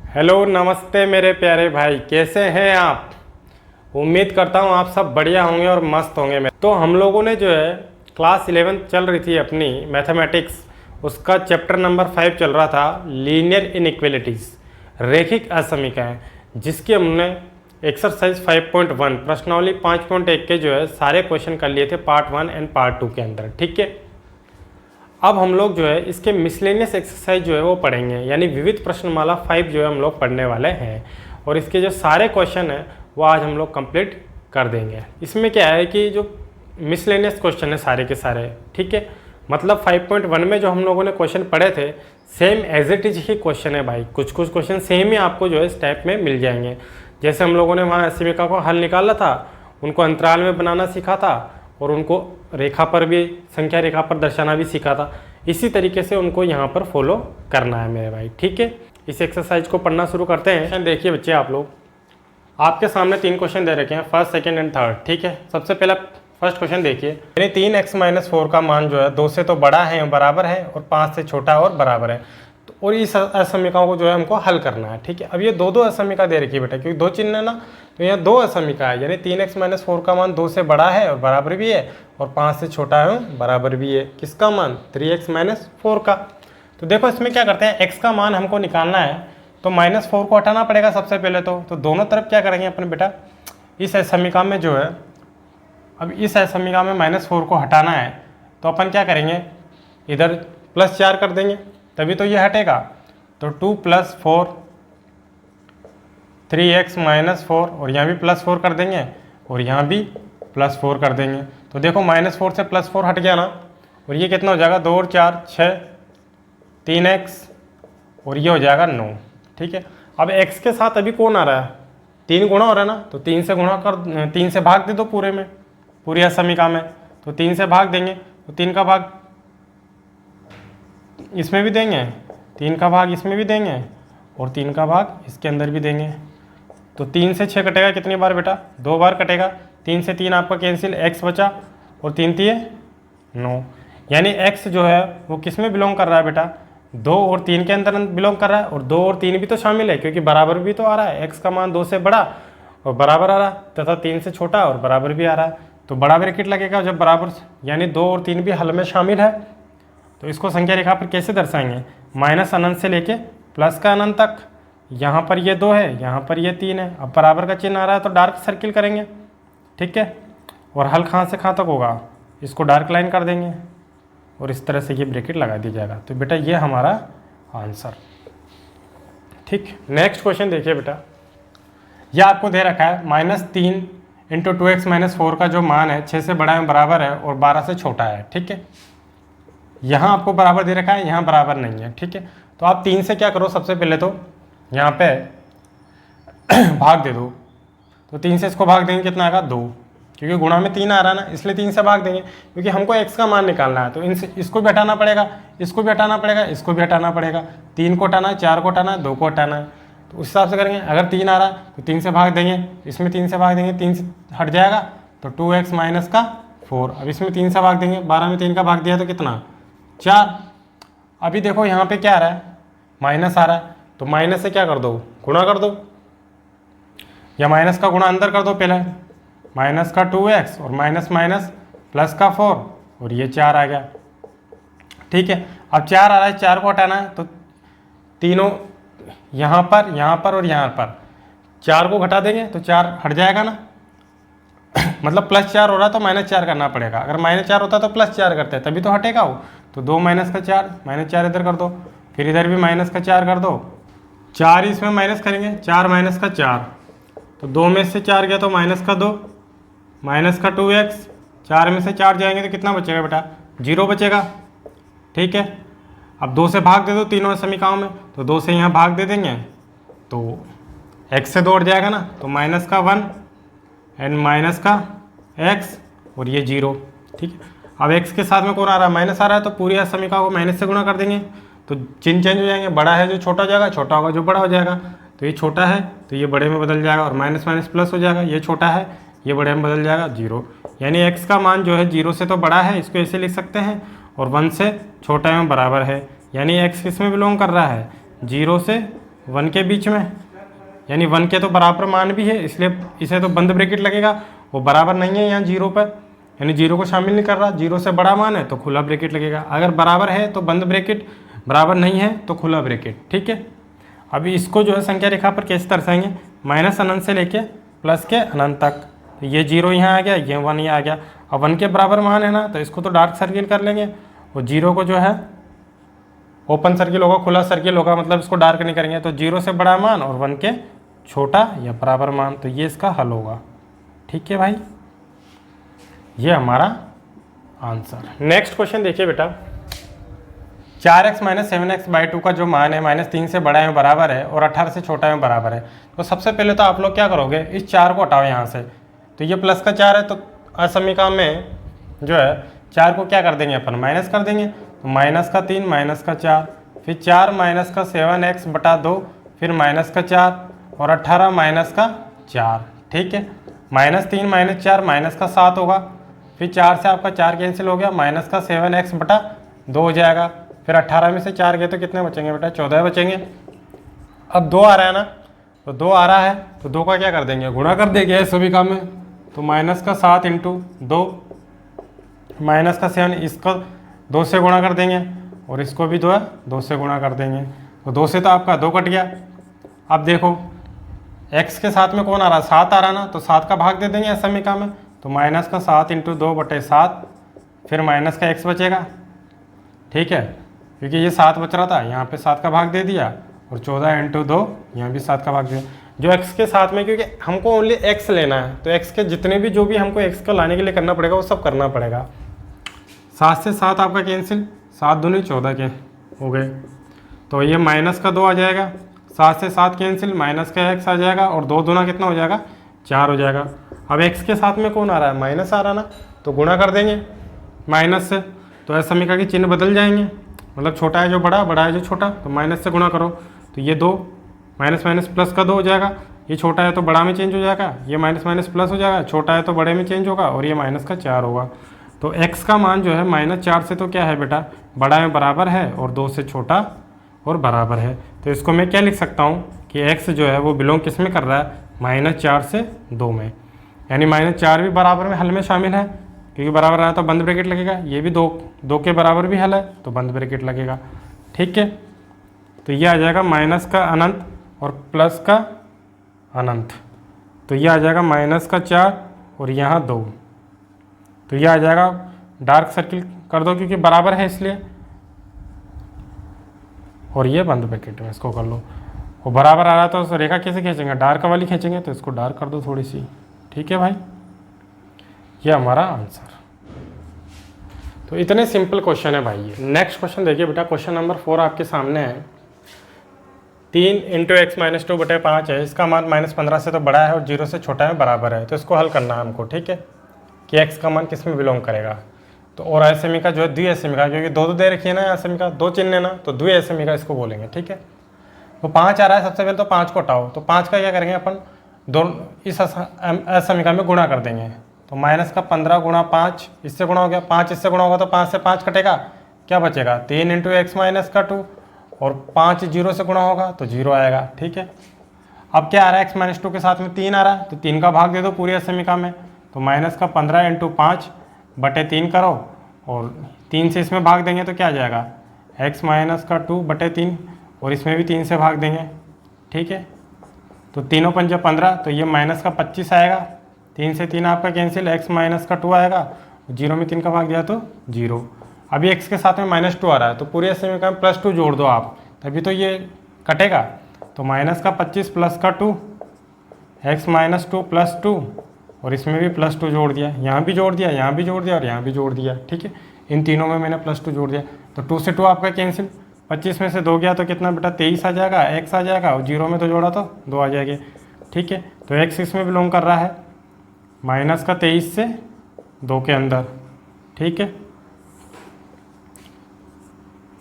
Hello नमस्ते मेरे प्यारे भाई, कैसे हैं आप। उम्मीद करता हूँ आप सब बढ़िया होंगे और मस्त होंगे। तो हम लोगों ने जो है क्लास 11 चल रही थी अपनी मैथमेटिक्स, उसका चैप्टर नंबर 5 चल रहा था लीनियर इनइक्वालिटीज़, रैखिक असमीकरण, जिसकी हमने एक्सरसाइज 5.1 प्रश्नावली 5.1 के जो है सारे क्वेश्चन कर लिए थे पार्ट 1 एंड पार्ट 2 के अंदर। ठीक है, अब हम लोग जो है इसके मिसलेनियस एक्सरसाइज जो है वो पढ़ेंगे, यानी विविध प्रश्नमाला 5 जो है हम लोग पढ़ने वाले हैं और इसके जो सारे क्वेश्चन हैं वो आज हम लोग कंप्लीट कर देंगे। इसमें क्या है कि जो मिसलेनियस क्वेश्चन है सारे के सारे, ठीक है, मतलब 5.1 में जो हम लोगों ने क्वेश्चन पढ़े थे सेम एज इट इज ही क्वेश्चन है भाई। कुछ कुछ क्वेश्चन सेम ही आपको जो है इस टाइप में मिल जाएंगे। जैसे हम लोगों ने वहाँ असमीका को हल निकाला था, उनको अंतराल में बनाना सीखा था और उनको रेखा पर भी, संख्या रेखा पर दर्शाना भी सीखा था। इसी तरीके से उनको यहाँ पर फॉलो करना है मेरे भाई। ठीक है, इस एक्सरसाइज को पढ़ना शुरू करते हैं। देखिए बच्चे, आप लोग, आपके सामने 3 क्वेश्चन दे रखे हैं, फर्स्ट, सेकंड एंड थर्ड। ठीक है, सबसे पहला फर्स्ट क्वेश्चन देखिए, यानी 3x - 4 का मान जो है 2 से तो बड़ा है और बराबर है और 5 से छोटा और बराबर है। तो और इस असमीकाओं को जो है हमको हल करना है। ठीक है, अब ये दो असमीका दे रखी है बेटा, क्योंकि 2 चिन्ह है ना, तो यहाँ 2 असमीका है, यानी 3x - 4 का मान 2 से बड़ा है और बराबर भी है और 5 से छोटा है बराबर भी है। किसका मान? 3x - 4 का। तो देखो इसमें क्या करते हैं, x का मान हमको निकालना है तो -4 को हटाना पड़ेगा सबसे पहले। तो दोनों तरफ क्या करेंगे अपने बेटा, इस असमीका में जो है, अब इस असमीका में -4 को हटाना है तो अपन क्या करेंगे, इधर +4 कर देंगे तभी तो ये हटेगा। तो 2 + 4 3x - 4 और यहाँ भी +4 कर देंगे और यहाँ भी +4 कर देंगे। तो देखो -4 से +4 हट गया ना, और ये कितना हो जाएगा, 2 और 4 6, 3x और ये हो जाएगा 9। ठीक है, अब x के साथ अभी कौन आ रहा है, 3 गुणा हो रहा है ना, तो 3 से गुणा कर, 3 से भाग दे दो पूरे में, पूरी असमीका में। तो 3 से भाग देंगे तो 3 का भाग इसमें भी देंगे, 3 का भाग इसमें भी देंगे और 3 का भाग इसके अंदर भी देंगे। तो 3 से 6 कटेगा कितनी बार बेटा, 2 बार कटेगा। 3 से 3 आपका कैंसिल, x बचा और 3 3 9, यानी x जो है वो किस में बिलोंग कर रहा है बेटा, 2 और 3 के अंदर बिलोंग कर रहा है, और 2 और 3 भी तो शामिल है क्योंकि बराबर भी तो आ रहा है। x का मान 2 से बड़ा और बराबर आ रहा है तथा 3 से छोटा और बराबर भी आ रहा है, तो बड़ा ब्रैकेट लगेगा जब बराबर, यानी 2 और 3 भी हल में शामिल है। तो इसको संख्या रेखा पर कैसे दर्शाएंगे, -अनंत से लेके प्लस का अनंत तक। यहाँ पर ये 2 है, यहाँ पर ये 3 है। अब बराबर का चिन्ह आ रहा है तो डार्क सर्किल करेंगे। ठीक है, और हल कहाँ से कहाँ तक होगा, इसको डार्क लाइन कर देंगे और इस तरह से ये ब्रैकेट लगा दिया जाएगा। तो बेटा ये हमारा आंसर। ठीक, नेक्स्ट क्वेश्चन देखिए बेटा, यह आपको दे रखा है -3 × 2x - 4 का जो मान है 6 से बड़ा है बराबर है और 12 से छोटा है। ठीक है, यहाँ आपको बराबर दे रखा है, यहाँ बराबर नहीं है। ठीक है, तो आप 3 से क्या करो, सबसे पहले तो यहाँ पे भाग दे दो। तो 3 से इसको भाग देंगे कितना आएगा, 2, क्योंकि गुणा में 3 आ रहा है ना, इसलिए 3 से भाग देंगे क्योंकि हमको x का मान निकालना है। तो इनसे इसको भी हटाना पड़ेगा, इसको भी हटाना पड़ेगा, इसको भी हटाना पड़ेगा। 3 को हटाना है, 4 को हटाना है, 2 को हटाना है। तो उस हिसाब से करेंगे, अगर 3 आ रहा है तो 3 से भाग देंगे, इसमें 3 से भाग देंगे, 3 से हट जाएगा तो 2x - 4। अब इसमें 3 से भाग देंगे, 12 में 3 का भाग दिया तो कितना, 4। अभी देखो यहाँ पे क्या आ रहा है, माइनस आ रहा है, तो माइनस से क्या कर दो, गुणा कर दो, या माइनस का गुणा अंदर कर दो पहले, माइनस का 2x और माइनस माइनस प्लस का 4 और ये 4 आ गया। ठीक है, अब 4 आ रहा है, 4 को हटाना है तो तीनों यहाँ पर और यहाँ पर 4 को घटा देंगे तो 4 हट जाएगा ना, मतलब +4 हो रहा है तो -4 करना पड़ेगा। अगर -4 होता तो +4 करते हैं तभी तो हटेगा वो। तो 2 - का 4, -4 इधर कर दो, फिर इधर भी -4 कर दो, 4 इसमें माइनस करेंगे, 4 - का 4, तो 2 में से 4 गया तो -2, का 2x, 4 में से 4 जाएंगे तो कितना बचेगा बेटा, 0 बचेगा। ठीक है, अब 2 से भाग दे दो तीनों समीकरणों में, तो 2 से यहाँ भाग दे देंगे तो x से 2 हट जाएगा ना, तो -1 एंड माइनस का x और ये 0। ठीक है, अब x के साथ में कौन आ रहा है, माइनस आ रहा है, तो पूरी समीकरण को माइनस से गुणा कर देंगे तो चिन्ह चेंज हो जाएंगे, बड़ा है जो छोटा हो जाएगा, छोटा होगा जो बड़ा हो जाएगा। तो ये छोटा है तो ये बड़े में बदल जाएगा और माइनस माइनस प्लस हो जाएगा, ये छोटा है ये बड़े में बदल जाएगा 0। यानी x का मान जो है 0 से तो बड़ा है, इसको ऐसे लिख सकते हैं, और 1 से छोटा एवं बराबर है, यानी x किस में बिलोंग कर रहा है, 0 से 1 के बीच में, यानी 1 के तो बराबर मान भी है, इसलिए इसे तो बंद ब्रैकेट लगेगा। वो बराबर नहीं है यहाँ 0 पर, यानी 0 को शामिल नहीं कर रहा, 0 से बड़ा मान है तो खुला ब्रैकेट लगेगा। अगर बराबर है तो बंद ब्रैकेट, बराबर नहीं है तो खुला ब्रैकेट। ठीक है, अभी इसको जो है संख्या रेखा पर कैसे दर्शाएंगे, माइनस अनंत से लेके प्लस के अनंत तक। तो ये 0 यहाँ आ गया, ये 1 यहाँ आ गया। अब 1 के बराबर मान है ना, तो इसको तो डार्क सर्किल कर लेंगे, और 0 को जो है ओपन सर्किल होगा, खुला सर्किल होगा, मतलब इसको डार्क नहीं करेंगे। तो 0 से बड़ा मान और 1 के छोटा या बराबर मान, तो ये इसका हल होगा। ठीक है भाई, ये हमारा आंसर। नेक्स्ट क्वेश्चन देखिए बेटा, 4x माइनस 7x/2 का जो मान है -3 से बड़ा है बराबर है और 18 से छोटा है बराबर है। तो सबसे पहले तो आप लोग क्या करोगे, इस 4 को हटाओ यहाँ से। तो ये प्लस का 4 है, तो असमीका में जो है 4 को क्या कर देंगे अपन, माइनस कर देंगे। तो -3 -4, फिर 4 -7x/2, फिर -4 और 18 -4। ठीक है, -3 -4 -7 होगा, फिर 4 से आपका 4 कैंसिल हो गया, -7x/2 हो जाएगा। फिर 18 में से 4 गए तो कितने बचेंगे बेटा, 14 बचेंगे। अब 2 आ रहा है ना, तो 2 आ रहा है तो 2 का क्या कर देंगे, गुणा कर देंगे सभी काम में। तो -7 × 2 -7, इसको 2 से गुणा कर देंगे और इसको भी 2 से गुणा कर देंगे। तो 2 से तो आपका 2 कट गया। अब देखो x के साथ में कौन आ रहा, 7 आ रहा ना, तो 7 का भाग दे देंगे समीका में। तो -7 × 2/7, फिर माइनस का x बचेगा। ठीक है, क्योंकि ये 7 बच रहा था, यहाँ पे 7 का भाग दे दिया, और 14 × 2 यहाँ भी 7 का भाग दिया। जो x के साथ में, क्योंकि हमको ओनली x लेना है, तो x के जितने भी जो भी हमको x को लाने के लिए करना पड़ेगा वो सब करना पड़ेगा। 7 से 7 आपका कैंसिल, 7 दूनी 14 के हो गए। तो ये -2 आ जाएगा, 7 से 7 कैंसिल, -x आ जाएगा, और 2 दूना कितना हो जाएगा, 4 हो जाएगा। अब x के साथ में कौन आ रहा है, माइनस आ रहा ना, तो गुणा कर देंगे माइनस से। तो ऐसा समीकरण के चिन्ह बदल जाएंगे, मतलब छोटा है जो बड़ा, बड़ा है जो छोटा, तो माइनस से गुणा करो। तो ये 2 माइनस माइनस प्लस का 2 हो जाएगा, ये छोटा है तो बड़ा में चेंज हो जाएगा, ये माइनस माइनस प्लस हो जाएगा, छोटा है तो बड़े में चेंज होगा, और ये -4 होगा। तो x का मान जो है -4 से तो क्या है बेटा, बड़ा में बराबर है, और 2 से छोटा और बराबर है। तो इसको मैं क्या लिख सकता हूँ कि x जो है वो बिलोंग किस में कर रहा है, -4 से 2 में, यानी -4 भी बराबर में हल में शामिल है, क्योंकि बराबर आया तो बंद ब्रैकेट लगेगा। ये भी 2 के बराबर भी हल है तो बंद ब्रैकेट लगेगा। ठीक है, तो ये आ जाएगा माइनस का अनंत और प्लस का अनंत, तो ये आ जाएगा -4 और यहाँ 2। तो ये आ जाएगा, डार्क सर्किल कर दो क्योंकि बराबर है इसलिए, और ये बंद ब्रैकेट में इसको कर लो। और बराबर आ रहा तो रेखा कैसे खींचेंगे, डार्क वाली खींचेंगे, तो इसको डार्क कर दो थोड़ी सी। ठीक है भाई, ये हमारा आंसर। तो इतने सिंपल क्वेश्चन है भाई ये। नेक्स्ट क्वेश्चन देखिए बेटा, क्वेश्चन नंबर 4 आपके सामने है। 3 × x - 2/5 है, इसका मान -15 से तो बड़ा है और 0 से छोटा है बराबर है। तो इसको हल करना है हमको। ठीक है, कि x का मान किस में बिलोंग करेगा। तो और असमीका जो है द्विअसमीका, क्योंकि 2 दे रखी है ना असमीका, 2 चिन्ह है ना, तो द्विअसमीका इसको बोलेंगे। ठीक है, तो 5 आ रहा है, सबसे पहले तो 5 को हटाओ। तो 5 का क्या करेंगे अपन, दोनों इस असमीका में गुणा कर देंगे। तो -15 × 5, इससे गुणा हो गया, 5 इससे गुणा होगा तो 5 से 5 कटेगा, क्या बचेगा, 3 × x - 2, और 5 0 से गुणा होगा तो 0 आएगा। ठीक है, अब क्या आ रहा है, x - 2 के साथ में 3 आ रहा है, तो 3 का भाग दे दो पूरी असमीका में। तो -15 × 5/3 करो, और 3 से इसमें भाग देंगे तो क्या आ जाएगा, x - 2/3, और इसमें भी 3 से भाग देंगे। ठीक है, तो 3 × 5 = 15, तो ये -25 आएगा, 3 से 3 आपका कैंसिल, x - 2 आएगा, 0 में 3 का भाग दिया तो 0। अभी x के साथ में -2 आ रहा है, तो पूरे समीकरण में +2 जोड़ दो आप, तभी तो ये कटेगा। तो -25 + 2, x - 2 + 2, और इसमें भी +2 जोड़ दिया, यहाँ भी जोड़ दिया, यहाँ भी जोड़ दिया, और यहाँ भी जोड़ दिया। ठीक है, इन तीनों में मैंने +2 जोड़ दिया। तो 2 से 2 आपका कैंसिल, 25 में से 2 गया तो कितना बेटा, 23 आ जाएगा, x आ जाएगा, और 0 में तो जोड़ा तो 2 आ जाएगी। ठीक है, तो x इसमें बिलोंग कर रहा है -23 से 2 के अंदर। ठीक है,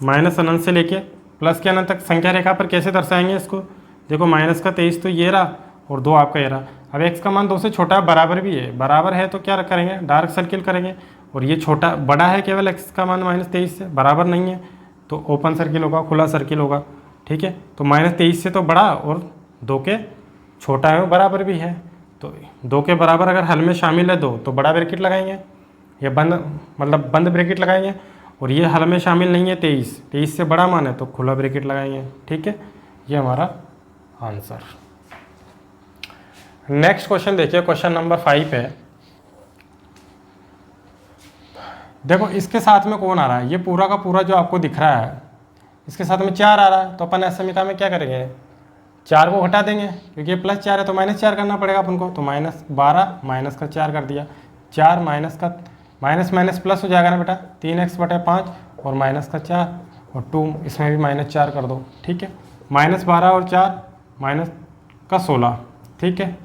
माइनस अनंत से लेके प्लस के अनंत तक संख्या रेखा पर कैसे दर्शाएंगे इसको, देखो -23 तो ये रहा, और 2 आपका ये रहा। अब x का मान 2 से छोटा बराबर भी है, बराबर है तो क्या करेंगे, डार्क सर्किल करेंगे, और ये छोटा बड़ा है केवल x का मान -23 से, बराबर नहीं है तो ओपन सर्किल होगा, खुला सर्किल होगा। ठीक है। तो -23 से तो बड़ा और 2 के छोटा है वो बराबर भी है, तो 2 के बराबर अगर हल में शामिल है 2 तो बड़ा ब्रैकेट लगाएंगे, ये बंद मतलब बंद ब्रैकेट लगाएंगे, और ये हल में शामिल नहीं है 23 से बड़ा मान है तो खुला ब्रैकेट लगाएंगे, ठीक है। ये हमारा आंसर। नेक्स्ट क्वेश्चन देखिए, क्वेश्चन नंबर 5 है। देखो इसके साथ में कौन आ रहा है, ये पूरा का पूरा जो आपको दिख रहा है इसके साथ में 4 आ रहा है, तो अपन ऐसे समीकरण में क्या करेंगे, 4 को घटा देंगे, क्योंकि ये +4 है तो -4 करना पड़ेगा अपन को, तो -12 माइनस का 4 कर दिया, 4 माइनस का माइनस प्लस हो जाएगा ना बेटा, 3x/5 और माइनस का 4 और 2, इसमें भी -4 कर दो, ठीक है। -12 और 4 माइनस का 16, ठीक है।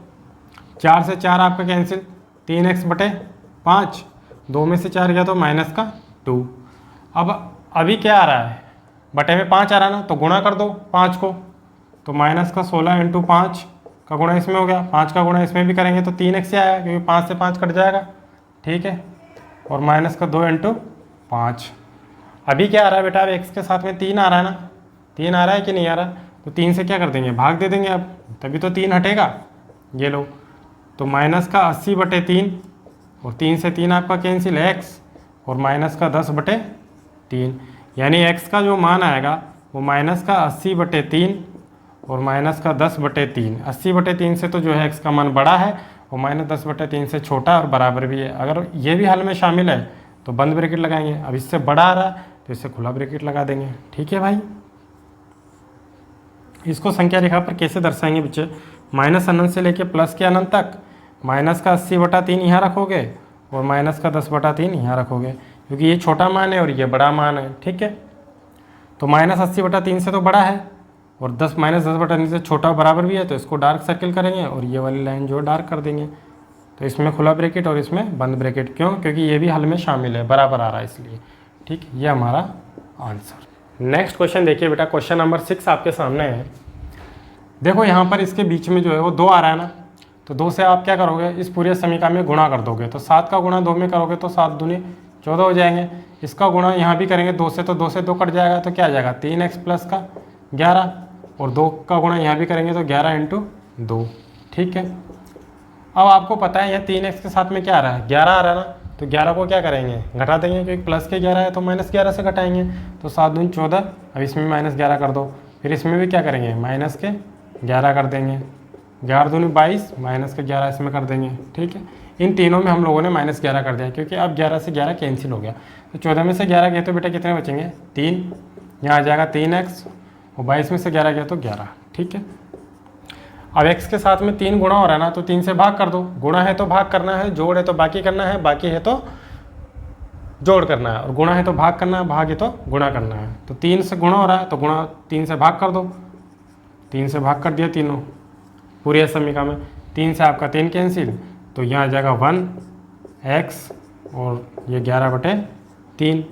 4 से 4 आपका कैंसिल, 3x/5, 2 में से 4 गया तो -2। अब अभी क्या आ रहा है, बटे में 5 आ रहा है ना, तो गुणा कर दो 5 को, तो -16 × 5 का गुणा इसमें हो गया, 5 का गुणा इसमें भी करेंगे तो 3x से आएगा, क्योंकि 5 से 5 कट जाएगा, ठीक है। और -2 × 5, अभी क्या आ रहा है बेटा, अब x के साथ में 3 आ रहा है ना, 3 आ रहा है कि नहीं आ रहा, तो 3 से क्या कर देंगे, भाग दे देंगे, अब तभी तो 3 हटेगा, ये लो, तो -80/3 और 3 से 3 आपका कैंसिल x और -10/3, यानी x का जो मान आएगा वो -80/3 और -10/3। 80/3 से तो जो है x का मान बड़ा है और -10/3 से छोटा और बराबर भी है। अगर ये भी हल में शामिल है तो बंद ब्रैकेट लगाएंगे, अब इससे बड़ा आ रहा है तो इससे खुला ब्रैकेट लगा देंगे, ठीक है भाई। इसको संख्या रेखा पर कैसे दर्शाएंगे बच्चे, -अनंत से लेके प्लस के अनंत तक, -80/3 यहाँ रखोगे और -10/3 यहाँ रखोगे, क्योंकि ये छोटा मान है और ये बड़ा मान है, ठीक है। तो -80/3 से तो बड़ा है और -10/3 से छोटा बराबर भी है, तो इसको डार्क सर्किल करेंगे और ये वाली लाइन जो डार्क कर देंगे, तो इसमें खुला ब्रैकेट और इसमें बंद ब्रैकेट, क्यों, क्योंकि ये भी हल में शामिल है, बराबर आ रहा है इसलिए, ठीक, ये हमारा आंसर। नेक्स्ट क्वेश्चन देखिए बेटा, क्वेश्चन नंबर 6 आपके सामने है। देखो यहाँ पर इसके बीच में जो है वो 2 आ रहा है ना, तो 2 से आप क्या करोगे, इस पूरे समीकरण में गुणा कर दोगे, तो 7 का गुणा 2 में करोगे तो 7 दूनी 14 हो जाएंगे। इसका गुणा यहाँ भी करेंगे 2 से, तो 2 से 2 कट जाएगा, तो क्या आ जाएगा 3x + का 11, और 2 का गुणा यहाँ भी करेंगे तो 11 × 2, ठीक है। अब आपको पता है यह 3x के साथ में क्या आ रहा है, 11 आ रहा है ना, तो 11 को क्या करेंगे, घटा देंगे, क्योंकि प्लस के 11 है तो -11 से घटाएंगे, तो 7 दूनी 14, अब इसमें -11 कर दो, फिर इसमें भी क्या करेंगे, -11 कर देंगे, 11 दूनी 22, -11 इसमें कर देंगे, ठीक है। इन तीनों में हम लोगों ने -11 कर दिया, क्योंकि अब 11 से 11 कैंसिल हो गया, तो 14 में से 11 गए तो बेटा कितने बचेंगे, 3, यहाँ आ जाएगा 3x, और 22 में से 11 गया तो 11, ठीक है। अब x के साथ में 3 गुणा हो रहा है ना, तो 3 से भाग कर दो, गुणा है तो भाग करना है, जोड़ है तो बाकी करना है, बाकी है तो जोड़ करना है, और गुणा है तो भाग करना है, भाग है तो गुणा करना है। तो 3 से गुणा हो रहा है तो गुणा 3 से भाग कर दो, 3 से भाग कर दिया तीनों पूरी समीकरण में, 3 से आपका 3 कैंसिल, तो यहाँ आ जाएगा 1x और ये 11/3,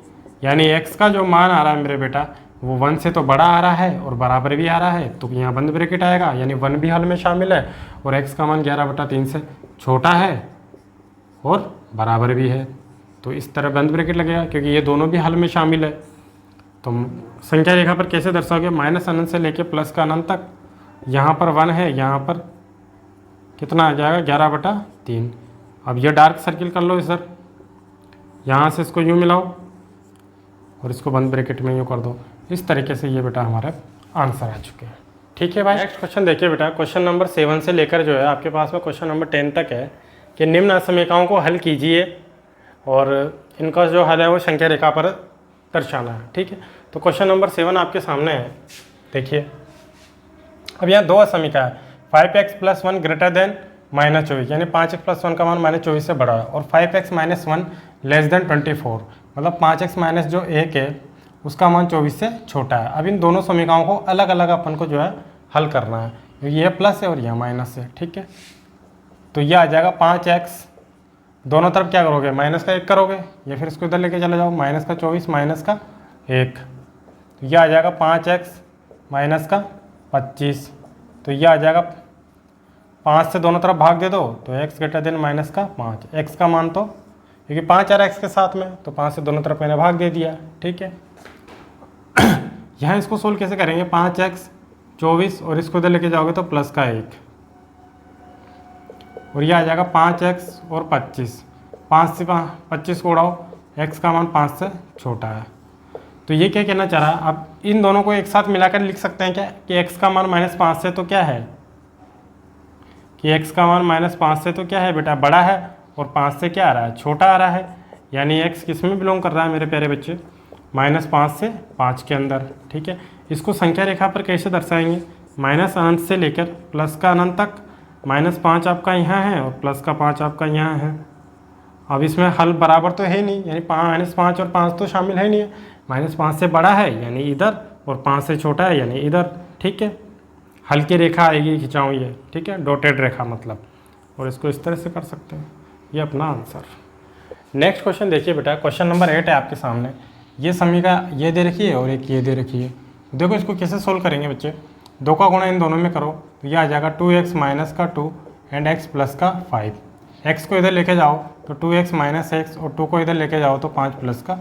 यानी x का जो मान आ रहा है मेरे बेटा वो 1 से तो बड़ा आ रहा है और बराबर भी आ रहा है, तो यहाँ बंद ब्रैकेट आएगा, यानी 1 भी हल में शामिल है, और x का मान 11/3 से छोटा है और बराबर भी है, तो इस तरह बंद ब्रैकेट लगेगा, क्योंकि ये दोनों भी हल में शामिल है। तो संख्या रेखा पर कैसे दर्शाओगे, -अनंत से लेके प्लस का अनंत तक, यहाँ पर 1 है, यहाँ पर कितना आ जाएगा 11/3। अब ये डार्क सर्किल कर लो इधर, यहाँ से इसको यूँ मिलाओ और इसको बंद ब्रैकेट में यूँ कर दो, इस तरीके से ये बेटा हमारे आंसर आ चुके हैं, ठीक है भाई। नेक्स्ट क्वेश्चन देखिए बेटा, क्वेश्चन नंबर 7 से लेकर जो है आपके पास में क्वेश्चन नंबर 10 तक है कि निम्न समीकरणों को हल कीजिए और इनका जो हल है वो संख्या रेखा पर दर्शाना है, ठीक है। तो क्वेश्चन नंबर 7 आपके सामने है, देखिए अब यहाँ 2 समीकरण है, 5x + 1 > -24, यानी 5x + 1 का मान -24 से बड़ा है, और 5x - 1 < 24, मतलब 5x - जो 1 है उसका मान 24 से छोटा है। अब इन दोनों समीकरणों को अलग अलग अपन को जो है हल करना है, ये प्लस है और यह माइनस है, ठीक है। तो यह आ जाएगा 5x, दोनों तरफ क्या करोगे, -1 करोगे, या फिर इसको इधर लेके चले जाओ, -24 -1, तो यह आ जाएगा 5x - 25, तो यह आ जाएगा 5 से दोनों तरफ भाग दे दो, तो x > -5, x का मान तो क्योंकि 5 आ रहा है x के साथ में, तो 5 से दोनों तरफ मैंने भाग दे दिया, ठीक है। यहाँ इसको सोल्व कैसे करेंगे, 5x 24 और इसको इधर लेके जाओगे तो प्लस का 1 और ये आ जाएगा 5x और 25, 5 से 25 को उड़ाओ, x का मान 5 से छोटा है। तो ये क्या कहना चाह रहा है, अब इन दोनों को एक साथ मिलाकर लिख सकते हैं क्या कि x का मान -5 से तो क्या है, कि x का मान -5 से तो क्या है बेटा, बड़ा है, और 5 से क्या आ रहा है, छोटा आ रहा है। यानी x किस में बिलोंग कर रहा है मेरे प्यारे बच्चे, -5 से 5 के अंदर। ठीक है, इसको संख्या रेखा पर कैसे दर्शाएंगे, माइनस अनंत से लेकर प्लस का अनंत तक, -5 आपका यहाँ है और प्लस का 5 आपका यहाँ है। अब इसमें हल बराबर तो है नहीं, यानी -5 और 5 तो शामिल है नहीं है, -5 से बड़ा है यानी इधर, और 5 से छोटा है यानी इधर। ठीक है, हल्की रेखा आएगी, खिंचाऊँ ये, ठीक है, डॉटेड रेखा मतलब, और इसको इस तरह से कर सकते हैं। ये अपना आंसर। नेक्स्ट क्वेश्चन देखिए बेटा, क्वेश्चन नंबर 8 है आपके सामने। ये समीका ये दे रखी है और एक ये दे रखी है। देखो इसको कैसे सोल्व करेंगे बच्चे, 2 का गुणा इन दोनों में करो तो ये आ जाएगा 2x माइनस का 2 एंड x प्लस का 5। x को इधर लेके जाओ तो 2x माइनस x और 2 को इधर लेके जाओ तो 5 प्लस का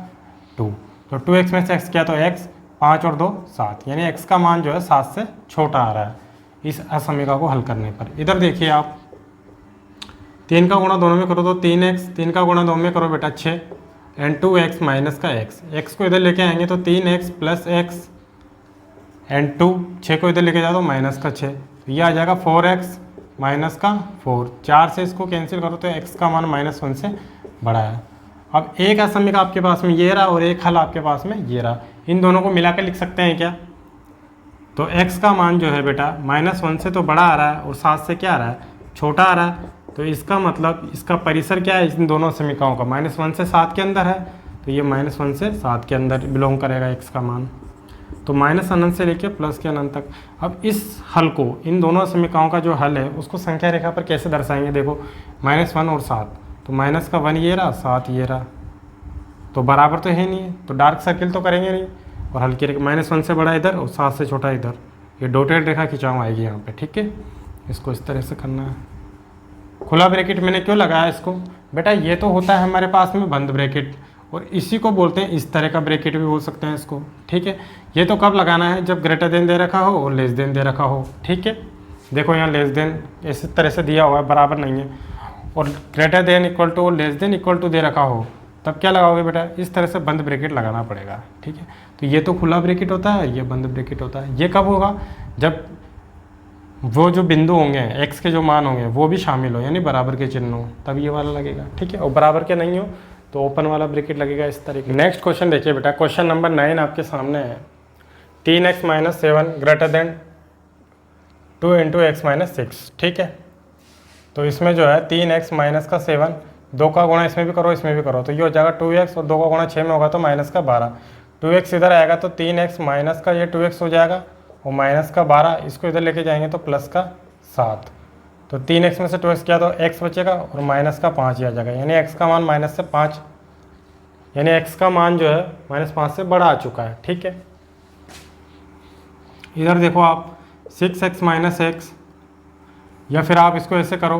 2। तो 2x में से x किया तो x, 5 और 2 7, यानी x का मान जो है 7 से छोटा आ रहा है इस असमीका को हल करने पर। इधर देखिए आप 3 का गुणा दोनों में करो तो 3x, 3 का गुणा दोनों में करो बेटा 6 एंड 2x माइनस का x को इधर लेके आएंगे तो 3x प्लस x एंड 2, 6 को इधर लेके जाओ तो माइनस का 6, तो ये आ जाएगा 4x माइनस का 4। 4 से इसको कैंसिल करो तो x का मान -1 से बड़ा है। अब एक असमीका आपके पास में ये रहा और एक हल आपके पास में ये रहा, इन दोनों को मिलाकर लिख सकते हैं क्या, तो x का मान जो है बेटा -1 से तो बड़ा आ रहा है और 7 से क्या आ रहा है, छोटा आ रहा है। तो इसका मतलब इसका परिसर क्या है इन दोनों समीकरणों का, -1 से 7 के अंदर है, तो ये -1 से 7 के अंदर बिलोंग करेगा x का मान। तो माइनस अनंत से लेकर प्लस के अनंत तक। अब इस हल को, इन दोनों समीकरणों का जो हल है उसको संख्या रेखा पर कैसे दर्शाएंगे, देखो -1 और 7, तो माइनस का 1 ये रहा, 7 ये रहा, तो बराबर तो है नहीं है, तो डार्क सर्किल तो करेंगे नहीं, और हल्की रेखा -1 से बड़ा इधर और 7 से छोटा इधर, ये डॉटेड रेखा खिंचाव आएगी यहाँ पे। ठीक है, इसको इस तरह से करना है। खुला ब्रैकेट मैंने क्यों लगाया इसको, बेटा ये तो होता है हमारे पास में बंद ब्रैकेट, और इसी को बोलते हैं, इस तरह का ब्रैकेट भी बोल सकते हैं इसको। ठीक है, ये तो कब लगाना है, जब ग्रेटर देन दे रखा हो और लेस देन दे रखा हो। ठीक है, देखो यहाँ लेस देन इस तरह से दिया हुआ है, बराबर नहीं है, और ग्रेटर देन इक्वल टू और लेस देन इक्वल टू दे रखा हो, तब क्या लगाओगे बेटा, इस तरह से बंद ब्रैकेट लगाना पड़ेगा। ठीक है, तो ये तो खुला ब्रैकेट होता है, ये बंद ब्रैकेट होता है। ये कब होगा, जब वो जो बिंदु होंगे x के जो मान होंगे वो भी शामिल हो, यानी बराबर के चिन्ह हो, तब ये वाला लगेगा। ठीक है, और बराबर के नहीं हो तो ओपन वाला ब्रैकेट लगेगा इस तरीके। नेक्स्ट क्वेश्चन देखिए बेटा, क्वेश्चन नंबर 9 आपके सामने है। 3x minus 7 greater than 2 into x minus 6। ठीक है, तो इसमें जो है 3x माइनस का 7, 2 का गुणा इसमें भी करो इसमें भी करो, तो ये हो जाएगा 2x, और 2 का गुणा 6 में होगा तो माइनस का 12। 2x इधर आएगा तो 3x माइनस का ये 2x हो जाएगा, और माइनस का 12 इसको इधर लेके जाएंगे तो प्लस का 7। तो 3x में से 2x किया तो x बचेगा, और माइनस का 5 आ जाएगा, यानी x का मान -5, यानी x का मान जो है -5 से बड़ा आ चुका है। ठीक है, इधर देखो आप 6x माइनस x, या फिर आप इसको ऐसे करो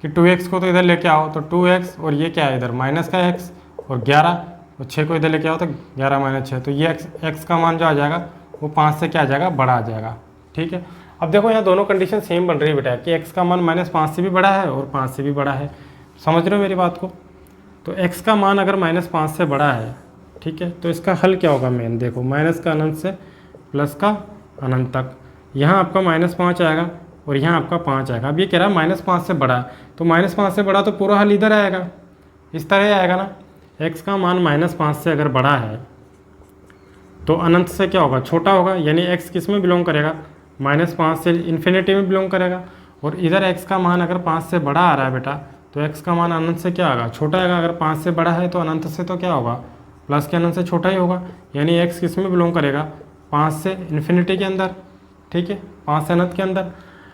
कि 2x को तो इधर लेके आओ तो 2x, और ये क्या है इधर माइनस का x, और 11 और 6 को इधर लेके आओ तो 11 माइनस 6, तो ये x का मान जो आ जाएगा वो 5 से क्या आ जाएगा, बड़ा आ जाएगा। ठीक है, अब देखो यहाँ दोनों कंडीशन सेम बन रही है बेटा, कि x का मान -5 से भी बड़ा है और 5 से भी बड़ा है। समझ रहे हो मेरी बात को, तो x का मान अगर -5 से बड़ा है, ठीक है, तो इसका हल क्या होगा मेन, देखो माइनस का अनंत से प्लस का अनंत तक, यहाँ आपका -5 आएगा और यहाँ आपका 5 आएगा। अब ये कह रहा है -5 से बड़ा है, तो -5 से बड़ा तो पूरा हल इधर आएगा, इस तरह आएगा ना। x का मान -5 से अगर बड़ा है तो अनंत से क्या होगा, छोटा होगा, यानी x किस में बिलोंग करेगा, -5 से इन्फिनिटी में बिलोंग करेगा। और इधर x का मान अगर 5 से बड़ा आ रहा है बेटा, तो x का मान अनंत से क्या होगा, छोटा आएगा। अगर 5 से बड़ा है तो अनंत से तो क्या होगा, प्लस के अनंत से छोटा ही होगा, यानी x किस में बिलोंग करेगा, 5 से इन्फिनिटी के अंदर। ठीक है, 5 से अनंत के अंदर।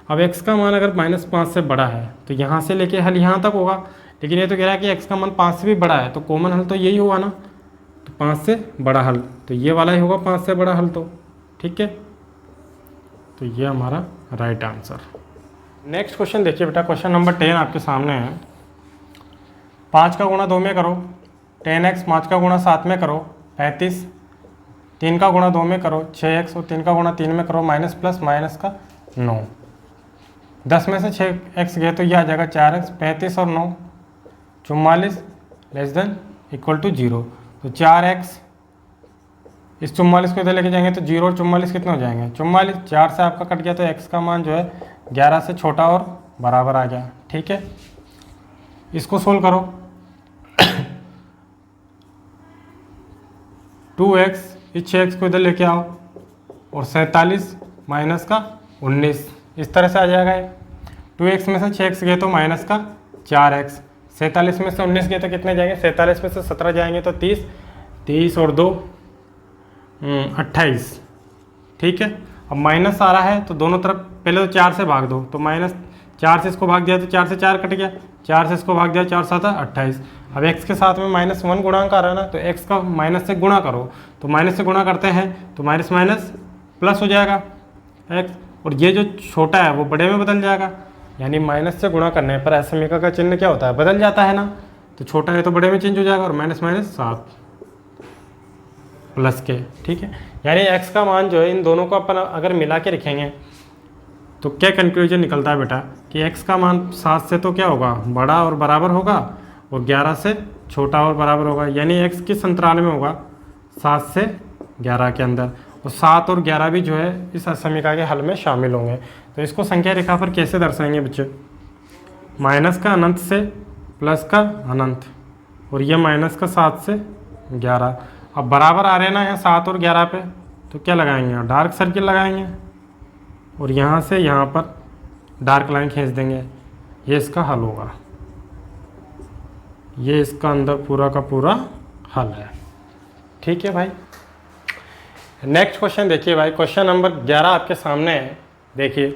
अब x का मान अगर -5 से बड़ा है तो यहाँ से लेके हल यहाँ तक होगा, लेकिन ये तो कह रहा है कि x का मान 5 से भी बड़ा है, तो कॉमन हल तो यही हुआ ना, तो 5 से बड़ा हल तो ये वाला ही होगा, 5 से बड़ा हल तो। ठीक है, तो ये हमारा राइट आंसर। नेक्स्ट क्वेश्चन देखिए बेटा, क्वेश्चन नंबर 10 आपके सामने है। 5 का गुणा 2 में करो 10x, 5 का गुणा 7 में करो 35, 3 का गुणा 2 में करो 6x और 3 का गुणा 3 में करो माइनस प्लस माइनस का 9। 10 में से 6x गए तो ये आ जाएगा 4x। 35 और 9 44 लेस देन इक्वल टू 0। तो 4x इस 44 को इधर लेके जाएंगे तो 0 और 44 कितने हो जाएंगे 44। 4 से आपका कट गया तो x का मान जो है 11 से छोटा और बराबर आ गया। ठीक है, इसको सोल्व करो। 2x इस 6x को इधर लेके आओ और 47 माइनस का 19 इस तरह से आ जाएगा ये। 2x में से 6x गए तो माइनस का 4x। 47 में से 19 गए तो कितने जाएंगे 47 में से 17 जाएंगे तो 30। 30 और 2 28। ठीक है, अब माइनस आ रहा है तो दोनों तरफ पहले तो 4 से भाग दो, तो माइनस 4 से इसको भाग दिया तो 4 से 4 कट गया, 4 से इसको भाग दिया 4 7 28। अब x के साथ में -1 गुणांक आ रहा है ना, तो x का माइनस से गुणा करो, तो माइनस से गुणा करते हैं तो माइनस माइनस प्लस हो जाएगा x, और ये जो छोटा है वो बड़े में बदल जाएगा। यानी माइनस से गुणा करने पर असमीका का चिन्ह क्या होता है बदल जाता है ना, तो छोटा है तो बड़े में चेंज हो जाएगा और माइनस माइनस 7 प्लस के। ठीक है, यानी x का मान जो है इन दोनों को अपन अगर मिला के रखेंगे तो क्या कंक्लूजन निकलता है बेटा कि x का मान 7 से तो क्या होगा बड़ा और बराबर होगा और 11 से छोटा और बराबर होगा। यानी x किस अंतराल में होगा 7 से 11 के अंदर, और 7 और 11 भी जो है इस समीकरण के हल में शामिल होंगे। तो इसको संख्या रेखा पर कैसे दर्शाएंगे बच्चे, माइनस का अनंत से प्लस का अनंत, और ये माइनस का 7 से 11। अब बराबर आ रहे हैं ना यहाँ 7 और 11 पे, तो क्या लगाएंगे डार्क सर्किल लगाएंगे और यहाँ से यहाँ पर डार्क लाइन खींच देंगे। ये इसका हल होगा, ये इसका अंदर पूरा का पूरा हल है। ठीक है भाई, नेक्स्ट क्वेश्चन देखिए भाई, क्वेश्चन नंबर 11 आपके सामने है। देखिए,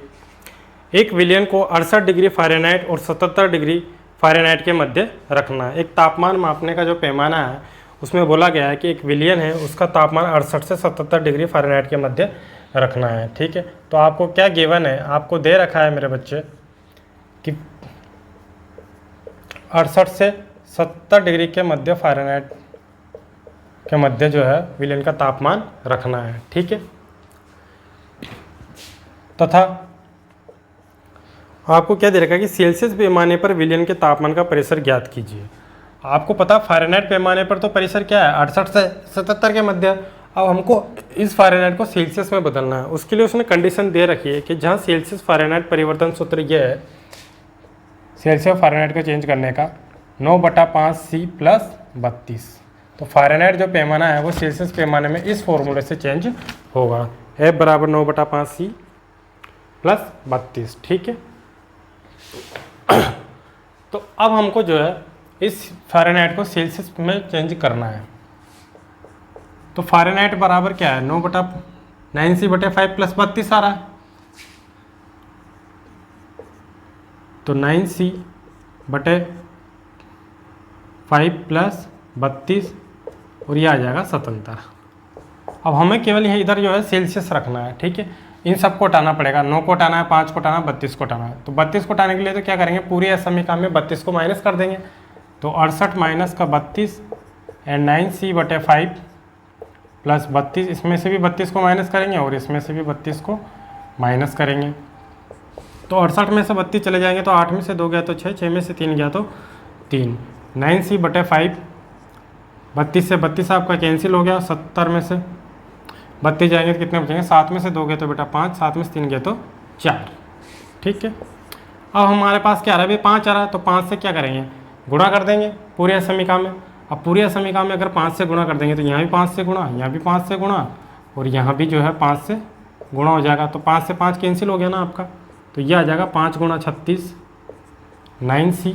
एक विलयन को 68 डिग्री फ़ारेनहाइट और 77 डिग्री फ़ारेनहाइट के मध्य रखना है। एक तापमान मापने का जो पैमाना है उसमें बोला गया है कि एक विलयन है उसका तापमान 68 से 77 डिग्री फ़ारेनहाइट के मध्य रखना है। ठीक है, तो आपको क्या गिवन है, आपको दे रखा है मेरे बच्चे कि 68 से 70 डिग्री के मध्य फ़ारेनहाइट के मध्य जो है विलयन का तापमान रखना है। ठीक है, तथा आपको क्या दे रखा है कि सेल्सियस पैमाने पर विलयन के तापमान का परिसर ज्ञात कीजिए। आपको पता फ़ारेनहाइट पैमाने पर तो परिसर क्या है 68 से 77 के मध्य। अब हमको इस फ़ारेनहाइट को सेल्सियस में बदलना है, उसके लिए उसने कंडीशन दे रखी है कि जहाँ सेल्सियस फ़ारेनहाइट परिवर्तन सूत्र यह है, सेल्सियस फ़ारेनहाइट को चेंज करने का 9/5C + 32। तो फ़ारेनहाइट जो पैमाना है वो सेल्सियस पैमाने में इस फॉर्मूले से चेंज होगा, F = 9/5C + 32। ठीक है, तो अब हमको जो है इस फ़ारेनहाइट को सेल्सियस में चेंज करना है। तो फ़ारेनहाइट बराबर क्या है 9/9C/5 + 32 आ रहा है, तो 9C/5 + 32 और ये आ जाएगा 77। अब हमें केवल यह इधर जो है सेल्सियस रखना है। ठीक है, इन सब को हटाना पड़ेगा, 9 को हटाना है, 5 को हटाना है, 32 को हटाना है। तो 32 को हटाने के लिए तो क्या करेंगे, पूरी असमीका में 32 को माइनस कर देंगे, तो 68 माइनस का 32 एंड 9C/5 + 32, इसमें से भी 32 को माइनस करेंगे और इसमें से भी 32 को माइनस करेंगे। तो 68 में से 32 चले जाएंगे तो 8 में से 2 गया तो 6, 6 में से 3 गया तो 3। 9C/5, 32 से 32 आपका कैंसिल हो गया, 70 में से 32 जाएंगे तो कितने बचेंगे, 7 में से 2 गए तो बेटा 5, 7 में से 3 गए तो 4। ठीक है, अब हमारे पास क्या आ रहा है भाई 5 आ रहा है, तो 5 से क्या करेंगे गुणा कर देंगे पूरे समीकरण में। अब पूरे समीकरण में अगर 5 से गुणा कर देंगे तो यहाँ भी 5 से गुणा, यहाँ भी 5 से गुणा और यहाँ भी जो है 5 से गुणा हो जाएगा। तो 5 से 5 कैंसिल हो गया ना आपका, तो ये आ जाएगा 5 × 36 9C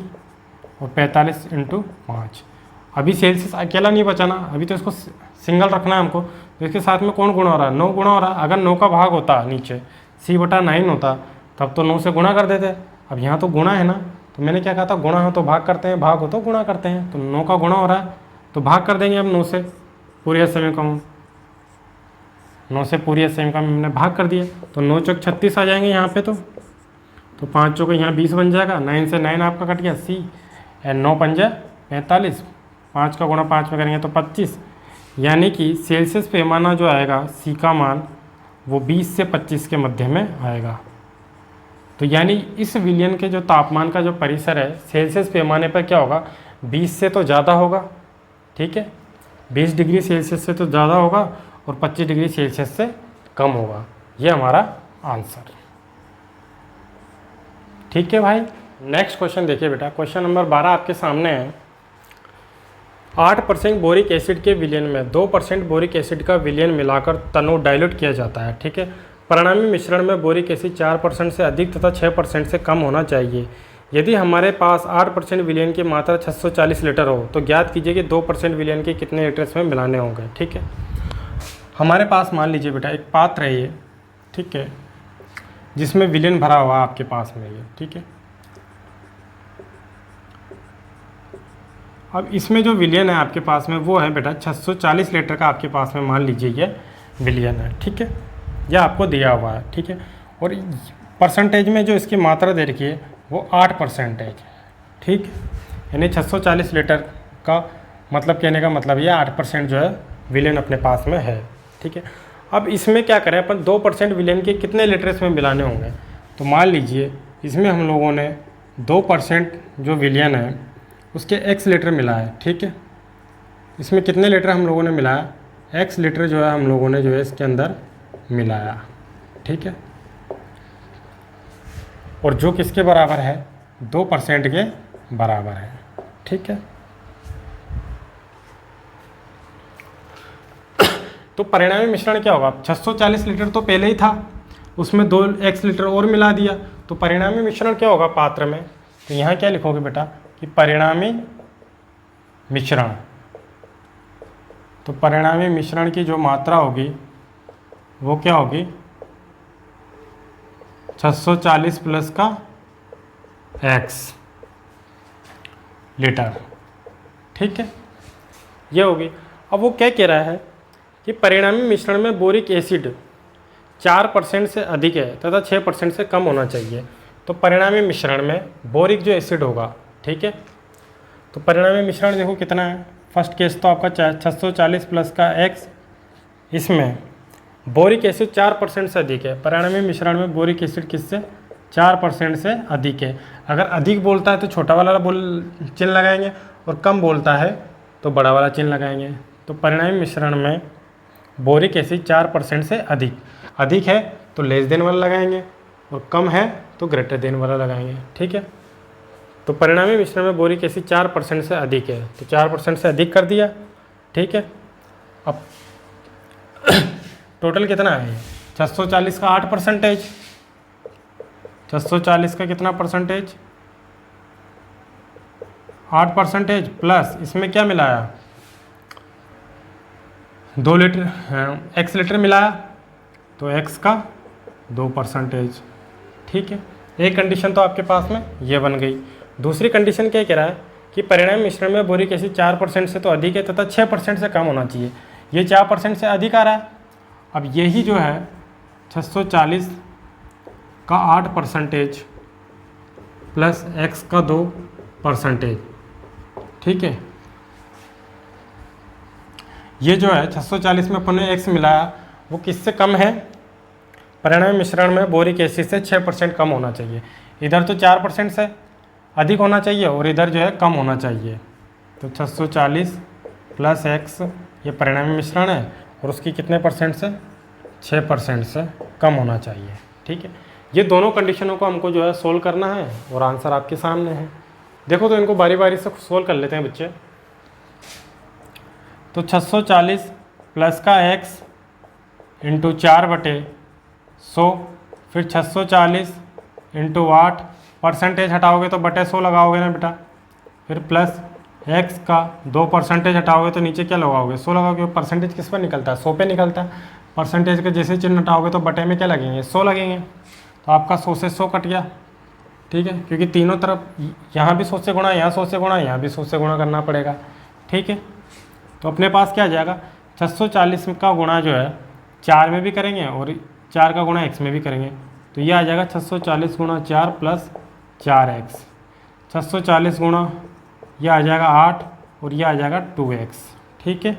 और 45 × 5। अभी सेल्सियस अकेला नहीं बचाना, अभी तो इसको सिंगल रखना है हमको। तो इसके साथ में कौन गुणा हो रहा है 9 गुणा हो रहा है। अगर 9 का भाग होता नीचे C/9 होता तब तो 9 से गुणा कर देते। अब यहाँ तो गुणा है ना, तो मैंने क्या कहा था गुणा हो तो भाग करते हैं, भाग हो तो गुणा करते हैं। तो 9 का गुणा हो रहा है तो भाग कर देंगे अब 9 से पूरे समीकरण, 9 से पूरी समीकरण में हमने भाग कर दिया तो 9 चौक 36 आ जाएंगे यहाँ पे। तो 5 चौक यहाँ 20 बन जाएगा, 9 से 9 आपका कट गया C एंड 9 पंजे 45, 5 का गुणा 5 में करेंगे तो 25, यानी कि सेल्सियस पैमाना जो आएगा सी का मान वो 20 से 25 के मध्य में आएगा। तो यानी इस विलयन के जो तापमान का जो परिसर है सेल्सियस पैमाने पर क्या होगा, 20 से तो ज़्यादा होगा, ठीक है, 20 डिग्री सेल्सियस से तो ज़्यादा होगा और 25 डिग्री सेल्सियस से कम होगा। ये हमारा आंसर, ठीक है भाई। नेक्स्ट क्वेश्चन देखिए बेटा, क्वेश्चन नंबर 12 आपके सामने है। 8% बोरिक एसिड के विलयन में 2% बोरिक एसिड का विलयन मिलाकर तनु डाइल्यूट किया जाता है, ठीक है। परिणामी मिश्रण में बोरिक एसिड 4% से अधिक तथा 6% से कम होना चाहिए। यदि हमारे पास 8% विलयन की मात्रा 640 लीटर हो तो ज्ञात कीजिए कि 2% विलयन के कितने लीटर इसमें मिलाने होंगे, ठीक है। हमारे पास मान लीजिए बेटा एक पात्र है ये, ठीक है, जिसमें विलयन भरा हुआ है आपके पास में ये, ठीक है। अब इसमें जो विलयन है आपके पास में वो है बेटा 640 लीटर का आपके पास में मान लीजिए ये विलयन है, ठीक है, यह आपको दिया हुआ है, ठीक है। और परसेंटेज में जो इसकी मात्रा दे रखी है वो 8% है, ठीक। यानी 640 लीटर का मतलब कहने का मतलब ये 8% जो है विलयन अपने पास में है, ठीक है। अब इसमें क्या करें अपन, 2% विलयन के कितने लीटर इसमें मिलाने होंगे। तो मान लीजिए इसमें हम लोगों ने 2% जो विलयन है उसके x लीटर मिला है, ठीक है। इसमें कितने लीटर हम लोगों ने मिलाया, x लीटर जो है हम लोगों ने जो है इसके अंदर मिलाया, ठीक है। और जो किसके बराबर है, 2% के बराबर है, ठीक है। तो परिणामी मिश्रण क्या होगा, 640 लीटर तो पहले ही था, उसमें 2x लीटर और मिला दिया, तो परिणामी मिश्रण क्या होगा पात्र में। तो यहाँ क्या लिखोगे बेटा कि परिणामी मिश्रण, तो परिणामी मिश्रण की जो मात्रा होगी वो क्या होगी, 640 प्लस का x लीटर, ठीक है, ये होगी। अब वो क्या कह रहा है कि परिणामी मिश्रण में बोरिक एसिड 4% से अधिक है तथा 6% से कम होना चाहिए। तो परिणामी मिश्रण में बोरिक जो एसिड होगा, ठीक है, तो परिणामी मिश्रण देखो कितना है, फर्स्ट केस तो आपका 640 प्लस का x, इसमें बोरिक एसिड 4% से अधिक है। परिणामी मिश्रण में बोरिक एसिड किससे, 4% से अधिक है। अगर अधिक बोलता है तो छोटा वाला चिन्ह लगाएंगे और कम बोलता है तो बड़ा वाला चिन्ह लगाएंगे। तो परिणामी मिश्रण में बोरिक एसिड 4% से अधिक है तो लेस देन वाला लगाएंगे और कम है तो ग्रेटर देन वाला लगाएंगे, ठीक है। तो परिणामी मिश्रण में बोरिक एसिड 4% से अधिक है, तो 4% से अधिक कर दिया, ठीक है। अब टोटल कितना है, 640 का 8%, 640 का कितना परसेंटेज, 8% प्लस इसमें क्या मिलाया, 2 लीटर x लीटर मिलाया तो x का 2%, ठीक है। एक कंडीशन तो आपके पास में ये बन गई। दूसरी कंडीशन क्या कह रहा है कि परिणामी मिश्रण में बोरिक एसिड 4% से तो अधिक है तथा 6% से कम होना चाहिए। ये 4% से अधिक आ रहा है। अब यही जो है 640 का 8% प्लस x का 2%, ठीक है। ये जो है 640 में अपन ने x मिलाया वो किससे कम है, परिणामी मिश्रण में बोरिक एसिड से 6% कम होना चाहिए। इधर तो 4% से अधिक होना चाहिए और इधर जो है कम होना चाहिए। तो 640 प्लस x ये परिणामी मिश्रण है और उसकी कितने परसेंट से, 6% से कम होना चाहिए, ठीक है। ये दोनों कंडीशनों को हमको जो है सोल्व करना है और आंसर आपके सामने है। देखो तो इनको बारी बारी से सोल्व कर लेते हैं बच्चे। तो 640 प्लस का x इंटू 4/100, फिर 640 इंटू 8, परसेंटेज हटाओगे तो बटे 100 लगाओगे ना बेटा, फिर प्लस x का 2% हटाओगे तो नीचे क्या लगाओगे, 100 लगाओगे। परसेंटेज किस पर निकलता है, 100 पे निकलता है। परसेंटेज के जैसे चिन्ह हटाओगे तो बटे में क्या लगेंगे, 100 लगेंगे। तो आपका 100 से 100 कट गया, ठीक है, क्योंकि तीनों तरफ यहाँ भी 100 से गुणा, यहाँ 100 से गुणा, यहाँ भी 100 से गुणा करना पड़ेगा, ठीक है। तो अपने पास क्या आ जाएगा, 640 का गुणा जो है 4 में भी करेंगे और 4 का गुणा x में भी करेंगे। तो ये आ जाएगा 640 गुणा 4 प्लस 4x, 640 गुणा ये आ जाएगा 8 और ये आ जाएगा 2x, ठीक है।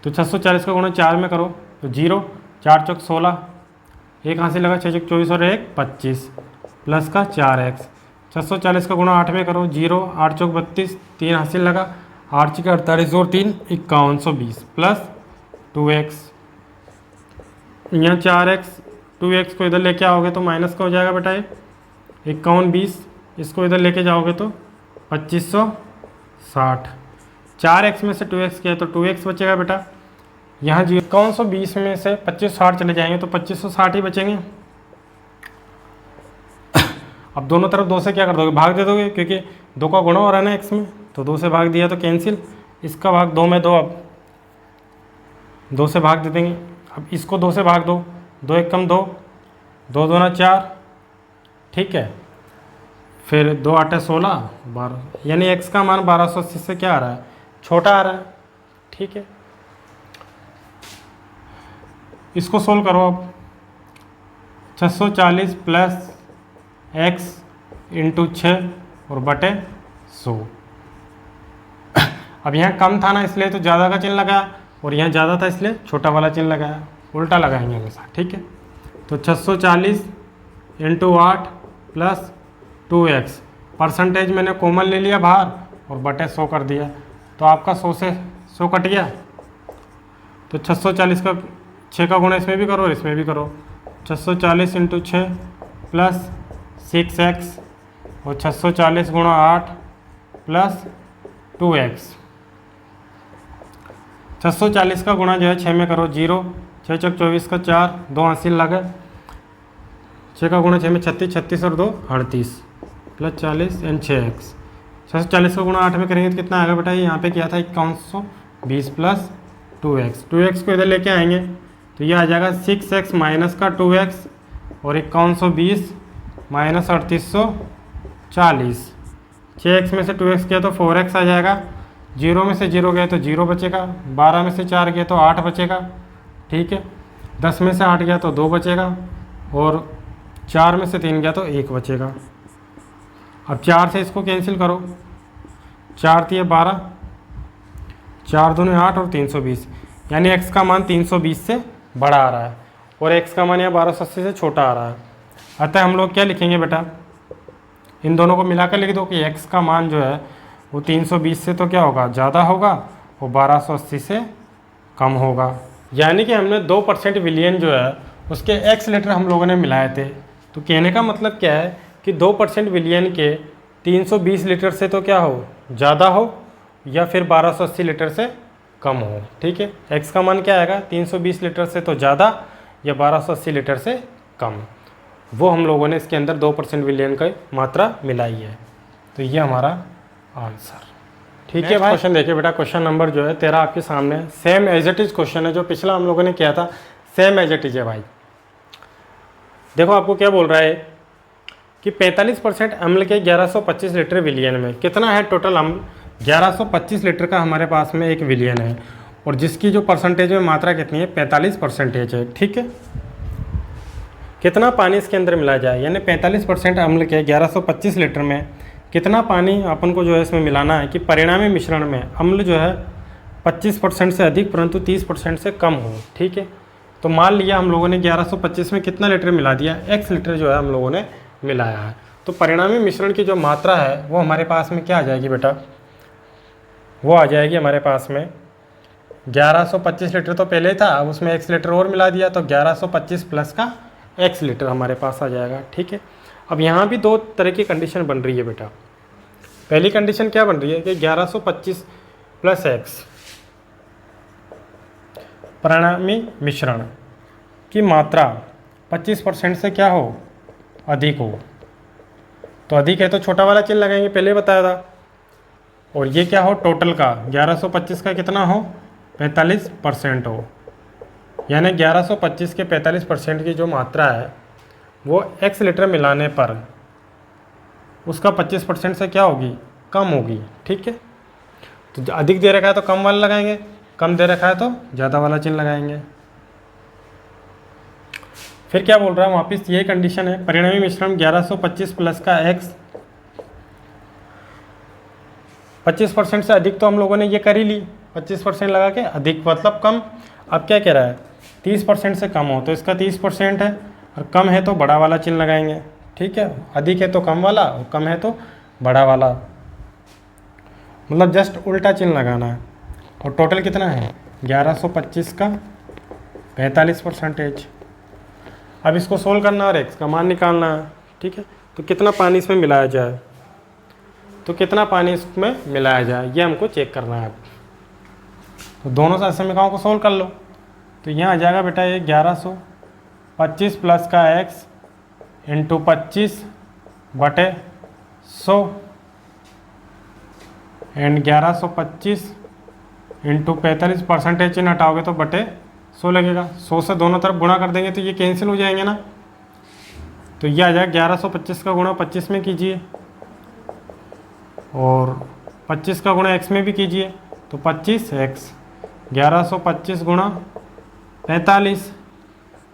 तो 640 का गुणा 4 में करो तो 0, 4 चौक 16, एक हाथ से लगा 6 चौक 24 और 1 25 प्लस का 4x। 640 का गुणा 8 में करो 0, 8 चौक 32, 3 हाथ से लगा 8 छक्के 48 और 3 5120 प्लस 2x। यहाँ 4x 2x को इधर लेके आओगे तो माइनस का हो जाएगा बेटा ये 5120, इसको इधर लेके जाओगे तो 2560। 4x में से 2x किया तो 2x बचेगा बेटा। यहाँ 5120 में से 2560 चले जाएंगे तो 2560 ही बचेंगे। अब दोनों तरफ 2 से क्या कर दोगे, भाग दे दोगे, क्योंकि 2 का गुणा हो रहा है ना x में, तो 2 से भाग दिया तो कैंसिल। इसका भाग 2 में 2, अब 2 से भाग दे देंगे। अब इसको 2 से भाग दो, 2 एक कम 2, 2 दूना 4, ठीक है। फिर 2 8 16 12, यानी x का मान 1280 से क्या आ रहा है, छोटा आ रहा है, ठीक है। इसको सोल्व करो अब। 640 प्लस x इंटू 6 और बटे 100। अब यहाँ कम था ना इसलिए तो ज़्यादा का चिन्ह लगाया, और यहाँ ज़्यादा था इसलिए छोटा वाला चिन्ह लगाया, उल्टा लगाएंगे हमेशा, ठीक है। तो 640 इंटू 8 प्लस 2x, परसेंटेज मैंने कॉमन ले लिया बाहर और बटे 100 कर दिया, तो आपका 100 से 100 कट गया। तो 640 का 6 का गुणा इसमें भी करो और इसमें भी करो। 640 इंटू 6 प्लस 6x और 640 गुणा 8 प्लस 2x। 640 का गुणा जो है 6 में करो 0, 6 चौक 24 का 4, 2 हासिल लगे, 6 का गुणा 6 में 36, 36 और 2 38 प्लस 40 एंड 6x। 640 का गुणा 8 में करेंगे तो कितना आएगा बेटा, यहाँ पे किया था 5120 प्लस 2x। 2x को इधर लेके आएंगे तो ये आ जाएगा 6x माइनस का 2x और 5120 माइनस 3840। 6x में से 2x किया तो 4x आ जाएगा, 0 में से 0 गया तो 0 बचेगा, 12 में से 4 गया तो 8 बचेगा, ठीक है। 10 में से 8 गया तो 2 बचेगा, और 4 में से 3 गया तो 1 बचेगा। अब 4 से इसको कैंसिल करो, 4 3 12, 4 दूनी 8 और 320, यानी x का मान 320 से बड़ा आ रहा है और x का मान यहाँ 1280 से छोटा आ रहा है। अतः हम लोग क्या लिखेंगे बेटा, इन दोनों को मिलाकर लिख दो कि x का मान जो है वो 320 से तो क्या होगा, ज़्यादा होगा, वो 1280 से कम होगा। यानी कि हमने 2% विलियन जो है उसके x लीटर हम लोगों ने मिलाए थे। तो कहने का मतलब क्या है कि 2% विलियन के 320 लीटर से तो क्या हो, ज़्यादा हो, या फिर 1280 लीटर से कम हो, ठीक है। x का मान क्या आएगा, 320 लीटर से तो ज़्यादा या 1280 लीटर से कम, वो हम लोगों ने इसके अंदर 2% विलियन की मात्रा मिलाई है। तो ये हमारा आंसर, ठीक है भाई। क्वेश्चन देखिए बेटा, क्वेश्चन नंबर जो है 13 आपके सामने, same as it is question है जो पिछला हम लोगों ने किया था, सेम एज इट इज है भाई। देखो आपको क्या बोल रहा है कि 45% अम्ल के 1125 लीटर विलियन में कितना है टोटल अम्ल, 1125 लीटर का हमारे पास में एक विलियन है, और जिसकी जो परसेंटेज में मात्रा कितनी है, 45% है, ठीक है। कितना पानी इसके अंदर मिलाया जाए, यानी 45% अम्ल के 1125 लीटर में कितना पानी अपन को जो है इसमें मिलाना है कि परिणामी मिश्रण में अम्ल जो है 25% से अधिक परंतु 30% से कम हो, ठीक है। तो मान लिया हम लोगों ने 1125 में कितना लीटर मिला दिया, x लीटर जो है हम लोगों ने मिलाया है। तो परिणामी मिश्रण की जो मात्रा है वो हमारे पास में क्या आ जाएगी बेटा, वो आ जाएगी हमारे पास में 1125 लीटर तो पहले था, अब उसमें x लीटर और मिला दिया तो 1125 प्लस का x लीटर हमारे पास आ जाएगा, ठीक है। अब यहाँ भी 2 तरह की कंडीशन बन रही है बेटा। पहली कंडीशन क्या बन रही है कि 1125 प्लस x परिणामी मिश्रण की मात्रा 25% से क्या हो, अधिक हो। तो अधिक है तो छोटा वाला चिन्ह लगाएंगे, पहले बताया था। और ये क्या हो, टोटल का 1125 का कितना हो, 45% हो, यानी 1125 के 45% की जो मात्रा है वो x लीटर मिलाने पर उसका 25% से क्या होगी, कम होगी, ठीक है। तो अधिक दे रखा है तो कम वाला लगाएंगे, कम दे रखा है तो ज़्यादा वाला चिन्ह लगाएंगे। फिर क्या बोल रहा है वापिस, ये कंडीशन है परिणामी मिश्रण 1125 प्लस का x 25% से अधिक तो हम लोगों ने ये कर ही ली, 25% लगा के अधिक मतलब कम। अब क्या कह रहा है 30% से कम हो, तो इसका 30% है और कम है तो बड़ा वाला चिन्ह लगाएंगे। ठीक है, अधिक है तो कम वाला और कम है तो बड़ा वाला, मतलब जस्ट उल्टा चिन्ह लगाना है। और टोटल कितना है 1125 का 45%। अब इसको सोल्व करना और x का मान निकालना है। ठीक है, तो कितना पानी इसमें मिलाया जाए, तो कितना पानी इसमें मिलाया जाए ये हमको चेक करना है। तो दोनों समीकरणों को सोल्व कर लो। तो यहाँ आ जाएगा बेटा ये 1125 प्लस का x इंटू 25/100 एंड 1125 इंटू 45% चिन्ह हटाओगे तो बटे 100 लगेगा। 100 से दोनों तरफ गुणा कर देंगे तो ये कैंसिल हो जाएंगे ना। तो ये आ जाएगा 1125 का गुणा 25 में कीजिए और 25 का गुणा x में भी कीजिए, तो 25x 1125 गुणा 45,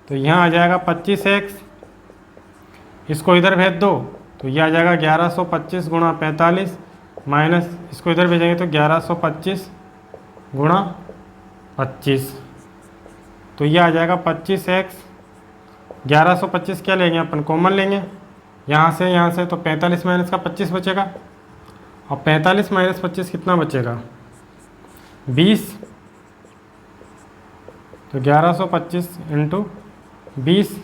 तो यहाँ आ जाएगा 25x, इसको इधर भेज दो तो ये आ जाएगा 1125 गुणा 45 माइनस इसको इधर भेजेंगे तो 1125 गुणा 25, तो ये आ जाएगा 25x। 1125 क्या लेंगे अपन, कॉमन लेंगे यहाँ से, तो 45 माइनस का 25 बचेगा। और 45 माइनस 25 कितना बचेगा 20, तो 1125 इंटू 20।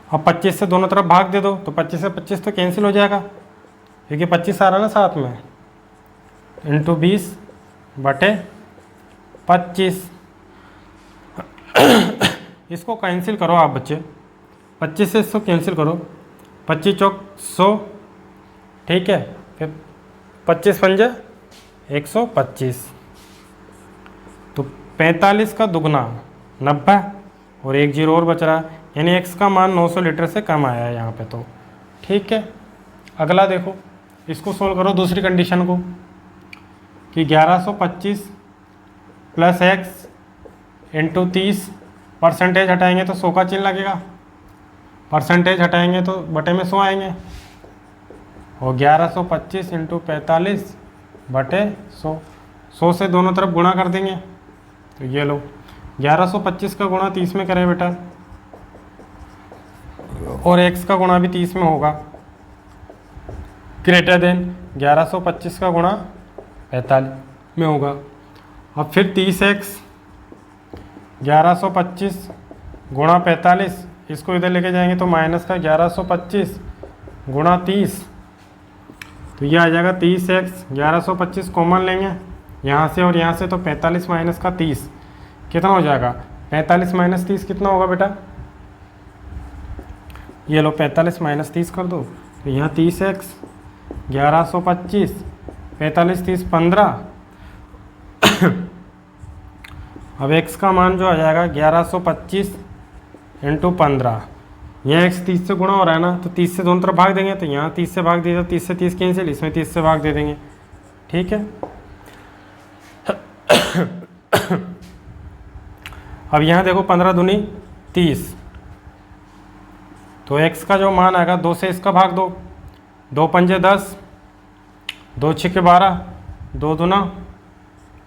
अब 25 से दोनों तरफ भाग दे दो तो 25 से 25 तो कैंसिल हो जाएगा क्योंकि 25 आ रहा ना साथ में, इंटू 20/25। इसको कैंसिल करो आप बच्चे, 25 से इसको कैंसिल करो, 25 चौक 100, ठीक है, फिर 25 पंजे 125, तो 45 का दुगना 90 और 1 जीरो और बच रहा है, यानी x का मान 900 लीटर से कम आया है यहाँ पे। तो ठीक है, अगला देखो, इसको सोल्व करो दूसरी कंडीशन को कि 1125 प्लस x इंटू 30% हटाएंगे तो 100 का चिन्ह लगेगा, परसेंटेज हटाएंगे तो बटे में 100 आएंगे, और 1125 इंटू 45/100, 100 से दोनों तरफ गुणा कर देंगे तो ये लो 1125 का गुणा 30 में करें बेटा, और x का गुणा भी 30 में होगा, ग्रेटर देन 1125 का गुणा 45 में होगा। अब फिर 30x 1125 गुणा 45, इसको इधर लेके जाएंगे तो माइनस का 1125 गुणा 30, तो ये आ जाएगा 30x 1125 कॉमन लेंगे यहाँ से और यहाँ से, तो 45 माइनस का 30 कितना हो जाएगा, 45 माइनस 30 कितना होगा बेटा, ये लो 45 माइनस 30 कर दो, तो यहाँ 30x 1125 45 30 15, अब x का मान जो आ जाएगा 1125 इंटू 15, यह x 30 से गुणा हो रहा है ना, तो 30 से दोनों तरफ भाग देंगे, तो यहाँ 30 से भाग दिया, 30 से 30 कैंसिल, इसमें 30 से भाग दे देंगे। ठीक है, अब यहाँ देखो 15 दूनी 30, तो x का जो मान आएगा 2 से इसका भाग दो, 2 पंजे 10, 2 छिके 12, 2 दूना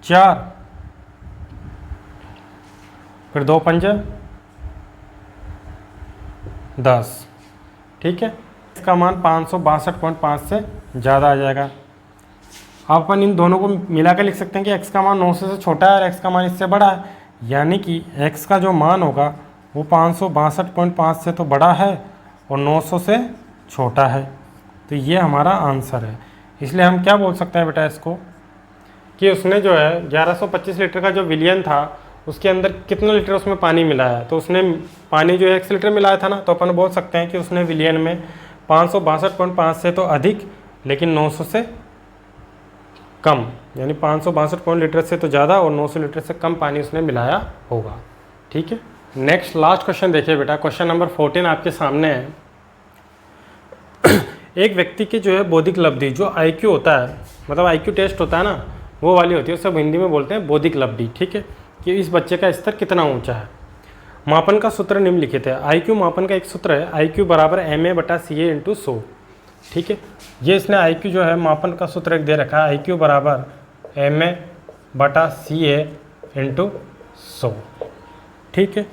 4, फिर 2 पंजे 10। ठीक है, इसका मान 562.5 से ज़्यादा आ जाएगा। अब अपन इन दोनों को मिला कर लिख सकते हैं कि x का मान 900 से छोटा है और x का मान इससे बड़ा है, यानी कि x का जो मान होगा वो 562.5 से तो बड़ा है और 900 से छोटा है, तो ये हमारा आंसर है। इसलिए हम क्या बोल सकते हैं बेटा इसको कि उसने जो है 1125 लीटर का जो विलियन था उसके अंदर कितना लीटर उसमें पानी मिलाया है, तो उसने पानी जो 1 लीटर मिलाया था ना, तो अपन बोल सकते हैं कि उसने विलियन में 562.5 से तो अधिक लेकिन 900 से कम, यानी 562 लीटर से तो ज़्यादा और 900 लीटर से कम पानी उसने मिलाया होगा। ठीक है, नेक्स्ट लास्ट क्वेश्चन देखिए बेटा, क्वेश्चन नंबर 14 आपके सामने है। एक व्यक्ति की जो है बौद्धिक लब्धि, जो IQ होता है, मतलब IQ टेस्ट होता है ना, वो वाली होती है, उसे हिंदी में बोलते हैं बौद्धिक लब्धि। ठीक है, कि इस बच्चे का स्तर कितना ऊंचा है। मापन का सूत्र निम्नलिखित है। IQ मापन का एक सूत्र है, IQ बराबर MA/CA × 100। ठीक है। ये इसने IQ जो है मापन का सूत्र एक दे रखा है, IQ बराबर MA/CA × 100। ठीक है।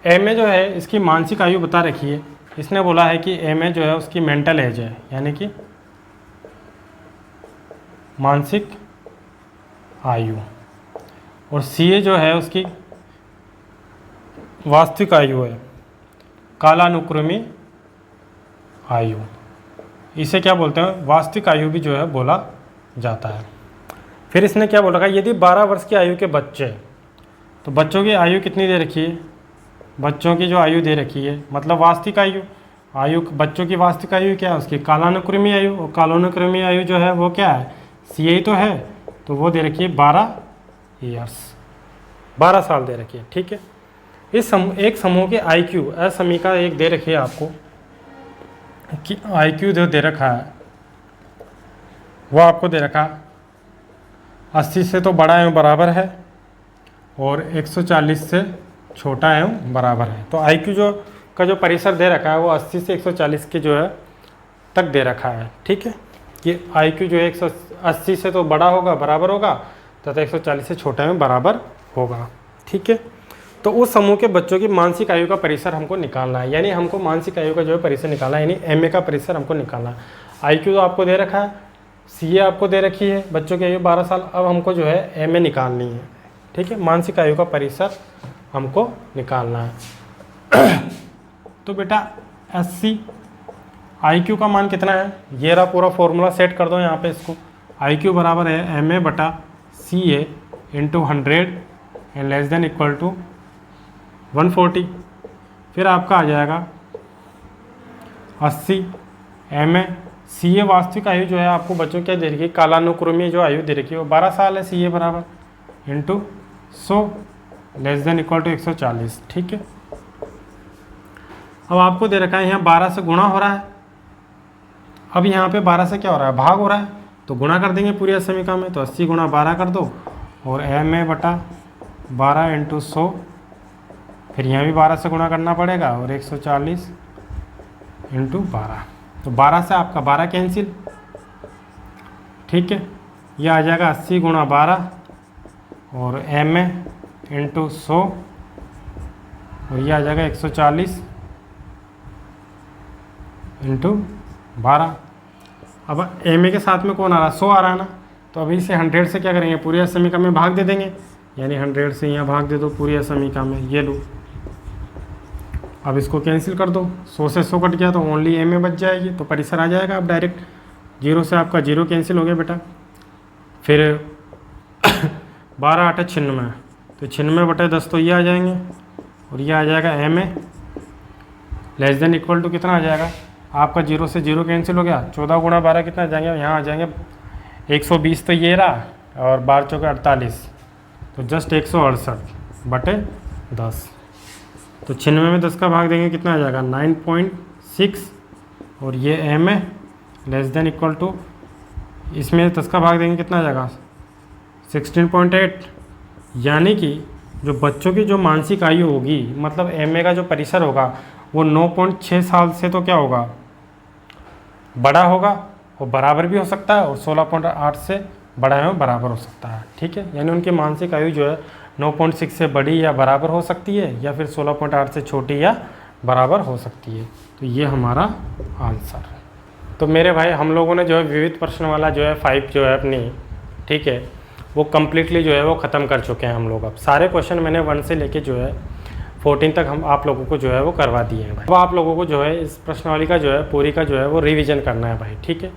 MA जो है इसकी मानसिक आयु बता रखी है। इसने बोला है कि MA जो है उसकी मेंटल एज है, यानी कि मानसिक आयु, और CA जो है उसकी वास्तविक आयु है, कालानुक्रमी आयु। इसे क्या बोलते हैं, वास्तविक आयु भी जो है बोला जाता है। फिर इसने क्या बोल रखा है, यदि 12 वर्ष की आयु के बच्चे, तो बच्चों की आयु कितनी दे रखी है, बच्चों की जो आयु दे रखी है मतलब वास्तविक आयु, बच्चों की वास्तविक आयु क्या है, उसकी कालानुक्रमी आयु, और कालानुक्रमी आयु जो है वो क्या है, CA तो है, तो वो दे रखी है 12 ईयर्स, 12 साल दे रखी है। ठीक है। इस एक समूह के IQ असमीका एक दे रखी है आपको कि IQ जो दे रखा है वो आपको दे रखा 80 से तो बड़ा एवं बराबर है और 140 से छोटा एवं बराबर है। तो IQ जो का जो परिसर दे रखा है वो 80 से 140 के जो है तक दे रखा है। ठीक है। ये IQ जो है 180 से तो बड़ा होगा, बराबर होगा, तथा 140 से छोटा एवं बराबर होगा। ठीक है। तो उस समूह के बच्चों की मानसिक आयु का परिसर हमको निकालना है, यानी हमको मानसिक आयु का जो है परिसर निकालना है, यानी MA का परिसर हमको निकालना है। IQ तो आपको दे रखा है, CA आपको दे रखी है, बच्चों की आयु 12 साल। अब हमको जो है MA निकालनी है। ठीक है। मानसिक आयु का परिसर हमको निकालना है। तो बेटा 80 IQ का मान कितना है, ये रहा पूरा फॉर्मूला सेट कर दो यहाँ पे इसको। IQ बराबर है MA/CA × 100 and less than equal to 140। फिर आपका आ जाएगा 80 MA, CA वास्तविक आयु जो है आपको बच्चों क्या दे रखी है, कालानुक्रमी जो आयु दे रखी है वो 12 साल है, CA बराबर × 100 लेस देन इक्वल टू 140। ठीक है। अब आपको दे रखा है यहाँ 12 से गुणा हो रहा है। अब यहाँ पे 12 से क्या हो रहा है, भाग हो रहा है, तो गुणा कर देंगे पूरी असमीका में। तो 80 × 12 कर दो और MA/12 × 100, फिर यहाँ भी 12 से गुणा करना पड़ेगा और 140 × 12। तो 12 से आपका 12 कैंसिल। ठीक है। यह आ जाएगा 80 × 12 और MA × 100, और यह आ जाएगा 140 × 12। अब MA के साथ में कौन आ रहा है, 100 आ रहा है ना, तो अभी इसे 100 से क्या करेंगे, पूरी असमीका में भाग दे देंगे, यानी 100 से यहाँ भाग दे दो पूरी असमीका में, ये लो। अब इसको कैंसिल कर दो, 100 से 100 कट गया तो ओनली MA बच जाएगी, तो परिसर आ जाएगा। अब डायरेक्ट 0 से आपका 0 कैंसिल हो गया बेटा। फिर 12 8 96, तो 96/10 तो ये आ जाएंगे, और ये आ जाएगा MA less than equal to कितना आ जाएगा आपका, 0 से 0 कैंसिल हो गया, 14 × 12 कितना आ जाएंगे, यहाँ आ जाएंगे 120, तो ये रहा, और 12 × 4 = 48, तो जस्ट 168/10। तो 96 में 10 का भाग देंगे कितना आ जाएगा 9.6, और ये MA less than equal to, इसमें 10 का भाग देंगे कितना आ जाएगा 16.8। यानी कि जो बच्चों की जो मानसिक आयु होगी, मतलब MA का जो परिसर होगा वो 9.6 साल से तो क्या होगा, बड़ा होगा, और बराबर भी हो सकता है, और 16.8 से बड़ा है बराबर हो सकता है। ठीक है। यानी उनकी मानसिक आयु जो है 9.6 से बड़ी या बराबर हो सकती है, या फिर 16.8 से छोटी या बराबर हो सकती है। तो ये हमारा आंसर। तो मेरे भाई हम लोगों ने जो है विविध प्रश्न वाला जो है 5 जो है अपनी, ठीक है, वो कम्प्लीटली जो है वो ख़त्म कर चुके हैं हम लोग। अब सारे क्वेश्चन मैंने 1 से लेके जो है 14 तक हम आप लोगों को जो है वो करवा दिए हैं भाई। अब आप लोगों को जो है इस प्रश्नावली का जो है पूरी का जो है वो रिवीजन करना है भाई। ठीक है।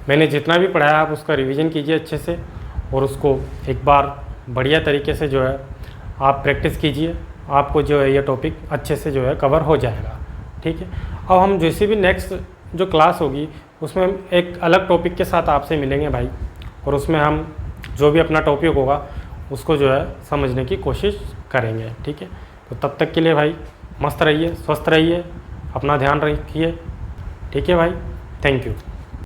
मैंने जितना भी पढ़ाया आप उसका रिवीजन कीजिए अच्छे से, और उसको एक बार बढ़िया तरीके से जो है आप प्रैक्टिस कीजिए, आपको जो है ये टॉपिक अच्छे से जो है कवर हो जाएगा। ठीक है। अब हम जैसे भी नेक्स्ट जो क्लास होगी उसमें हम एक अलग टॉपिक के साथ आपसे मिलेंगे भाई, और उसमें हम जो भी अपना टॉपिक होगा उसको जो है समझने की कोशिश करेंगे। ठीक है। तो तब तक के लिए भाई मस्त रहिए, स्वस्थ रहिए, अपना ध्यान रखिए। ठीक है भाई, थैंक यू।